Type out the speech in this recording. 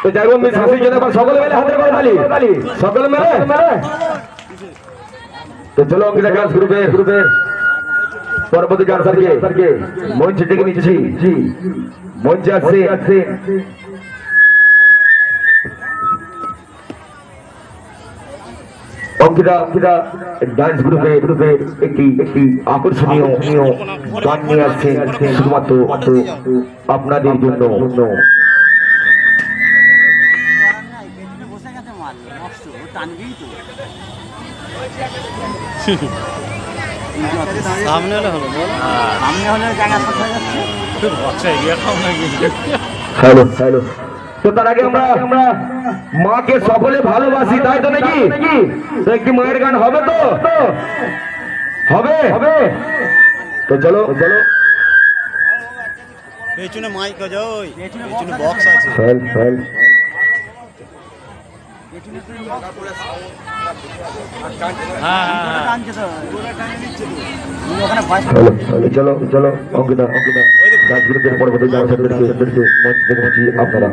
তো যাই বন্ধু শাসির জন্য আবার সকলে মিলে হাতের করে তালি সকলে মিলে তো চলো অঙ্কিতা গাছ গ্রুপের পরবর্তী গান স্যারকে মঞ্চে ডেকে নিচ্ছি মঞ্চে আসছে অঙ্কিতা ডান্স গ্রুপের একটি আকর্ষণীয় গান নিয়ে আসছে শুধুমাত্র আপনাদের জন্য সামনে হলে হলো সামনে হলে জায়গা শর্ট হয়ে যাচ্ছে খুব বাচ্চা এগিয়ে খাও না হ্যালো তো তার আগে আমরা মাকে সকলে ভালোবাসি তাই তো নাকি তো একটি মায়ের গান হবে তো হবে তো চলো পেছনে মাইক আছে পেছনে বক্স আছে চলো অঙ্কিতা গাছ গ্রুপের পরবর্তী আপনারা